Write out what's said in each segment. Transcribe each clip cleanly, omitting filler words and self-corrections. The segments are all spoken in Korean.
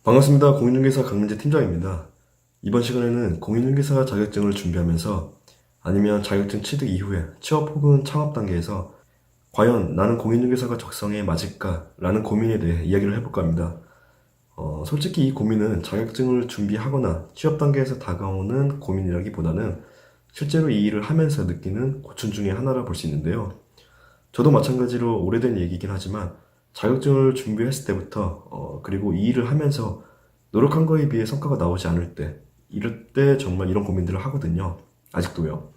반갑습니다. 공인중개사 강민재 팀장입니다. 이번 시간에는 공인중개사 자격증을 준비하면서 아니면 자격증 취득 이후에 취업 혹은 창업 단계에서 과연 나는 공인중개사가 적성에 맞을까? 라는 고민에 대해 이야기를 해볼까 합니다. 솔직히 이 고민은 자격증을 준비하거나 취업 단계에서 다가오는 고민이라기보다는 실제로 이 일을 하면서 느끼는 고충 중에 하나라 볼 수 있는데요. 저도 마찬가지로 오래된 얘기긴 하지만 자격증을 준비했을 때부터 그리고 이 일을 하면서 노력한 거에 비해 성과가 나오지 않을 때 이럴 때 정말 이런 고민들을 하거든요. 아직도요.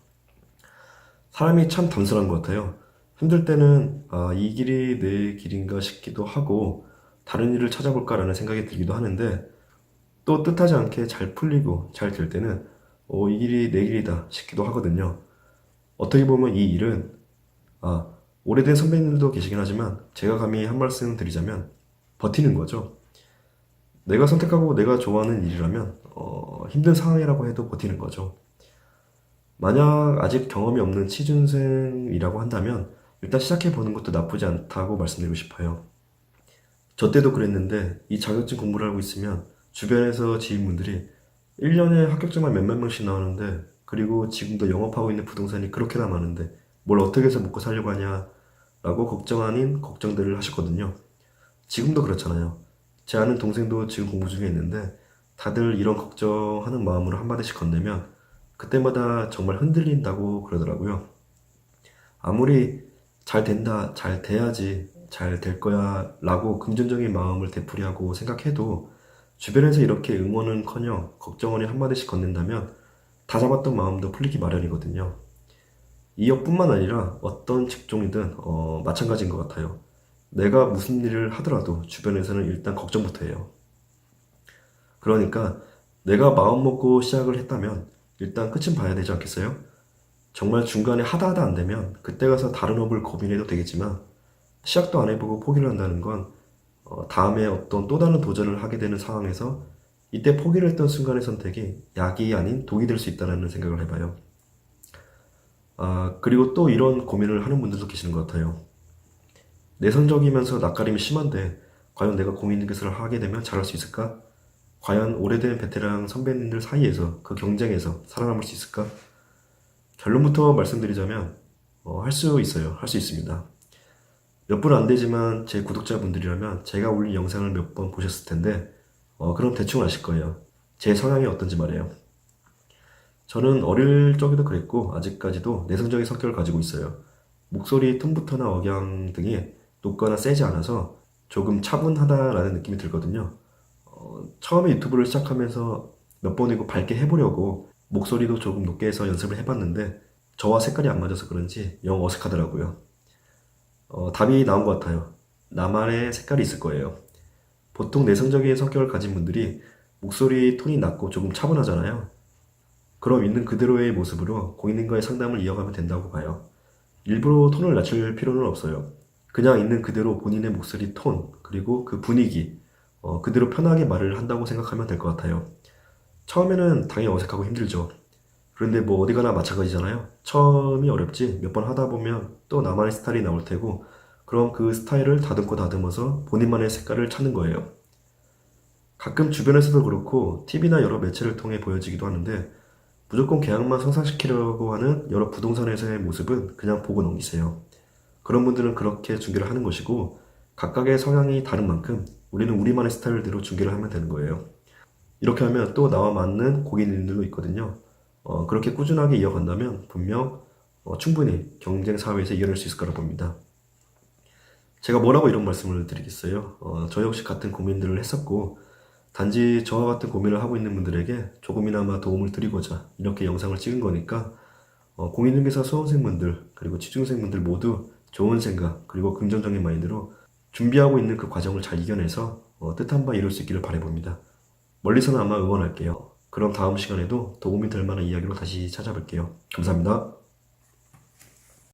사람이 참 단순한 것 같아요. 힘들 때는 이 길이 내 길인가 싶기도 하고 다른 일을 찾아볼까라는 생각이 들기도 하는데 또 뜻하지 않게 잘 풀리고 잘 될 때는 이 길이 내 길이다 싶기도 하거든요. 어떻게 보면 이 일은 아, 오래된 선배님들도 계시긴 하지만 제가 감히 한 말씀 드리자면 버티는 거죠. 내가 선택하고 내가 좋아하는 일이라면 힘든 상황이라고 해도 버티는 거죠. 만약 아직 경험이 없는 취준생이라고 한다면 일단 시작해보는 것도 나쁘지 않다고 말씀드리고 싶어요. 저 때도 그랬는데 이 자격증 공부를 하고 있으면 주변에서 지인분들이 1년에 합격자만 몇몇 명씩 나오는데 그리고 지금도 영업하고 있는 부동산이 그렇게나 많은데 뭘 어떻게 해서 먹고 살려고 하냐 라고 걱정 아닌 걱정들을 하셨거든요. 지금도 그렇잖아요. 제 아는 동생도 지금 공부 중에 있는데 다들 이런 걱정하는 마음으로 한마디씩 건네면 그때마다 정말 흔들린다고 그러더라고요. 아무리 잘 된다, 잘 돼야지, 잘 될 거야 라고 긍정적인 마음을 되풀이하고 생각해도 주변에서 이렇게 응원은커녕 걱정을 한마디씩 건넨다면 다 잡았던 마음도 풀리기 마련이거든요. 이 역뿐만 아니라 어떤 직종이든 마찬가지인 것 같아요. 내가 무슨 일을 하더라도 주변에서는 일단 걱정부터 해요. 그러니까 내가 마음 먹고 시작을 했다면 일단 끝은 봐야 되지 않겠어요? 정말 중간에 하다 안 되면 그때 가서 다른 업을 고민해도 되겠지만 시작도 안 해보고 포기를 한다는 건 다음에 어떤 또 다른 도전을 하게 되는 상황에서 이때 포기를 했던 순간의 선택이 약이 아닌 독이 될 수 있다는 생각을 해봐요. 그리고 또 이런 고민을 하는 분들도 계시는 것 같아요. 내성적이면서 낯가림이 심한데 과연 내가 공인중개사를 하게 되면 잘할 수 있을까? 과연 오래된 베테랑 선배님들 사이에서 그 경쟁에서 살아남을 수 있을까? 결론부터 말씀드리자면 할 수 있어요. 할 수 있습니다. 몇 분 안 되지만 제 구독자분들이라면 제가 올린 영상을 몇 번 보셨을 텐데 그럼 대충 아실 거예요. 제 성향이 어떤지 말이에요. 저는 어릴 적에도 그랬고 아직까지도 내성적인 성격을 가지고 있어요. 목소리 톤부터나 억양 등이 높거나 세지 않아서 조금 차분하다라는 느낌이 들거든요. 처음에 유튜브를 시작하면서 몇 번이고 밝게 해보려고 목소리도 조금 높게 해서 연습을 해봤는데 저와 색깔이 안 맞아서 그런지 영 어색하더라고요. 답이 나온 것 같아요. 나만의 색깔이 있을 거예요. 보통 내성적인 성격을 가진 분들이 목소리 톤이 낮고 조금 차분하잖아요. 그럼 있는 그대로의 모습으로 고객님과의 상담을 이어가면 된다고 봐요. 일부러 톤을 낮출 필요는 없어요. 그냥 있는 그대로 본인의 목소리 톤, 그리고 그 분위기, 그대로 편하게 말을 한다고 생각하면 될 것 같아요. 처음에는 당연히 어색하고 힘들죠. 그런데 뭐 어디 가나 마찬가지잖아요. 처음이 어렵지 몇 번 하다 보면 또 나만의 스타일이 나올 테고 그럼 그 스타일을 다듬고 다듬어서 본인만의 색깔을 찾는 거예요. 가끔 주변에서도 그렇고 TV나 여러 매체를 통해 보여지기도 하는데 무조건 계약만 성사시키려고 하는 여러 부동산 회사의 모습은 그냥 보고 넘기세요. 그런 분들은 그렇게 중개를 하는 것이고 각각의 성향이 다른 만큼 우리는 우리만의 스타일대로 중개를 하면 되는 거예요. 이렇게 하면 또 나와 맞는 고객님들도 있거든요. 그렇게 꾸준하게 이어간다면 분명 충분히 경쟁 사회에서 이겨낼 수 있을 거라 봅니다. 제가 뭐라고 이런 말씀을 드리겠어요. 저 역시 같은 고민들을 했었고 단지 저와 같은 고민을 하고 있는 분들에게 조금이나마 도움을 드리고자 이렇게 영상을 찍은 거니까 공인중개사 수험생분들 그리고 취준생분들 모두 좋은 생각 그리고 긍정적인 마인드로 준비하고 있는 그 과정을 잘 이겨내서 뜻한 바 이룰 수 있기를 바라봅니다. 멀리서는 아마 응원할게요. 그럼 다음 시간에도 도움이 될 만한 이야기로 다시 찾아뵐게요. 감사합니다.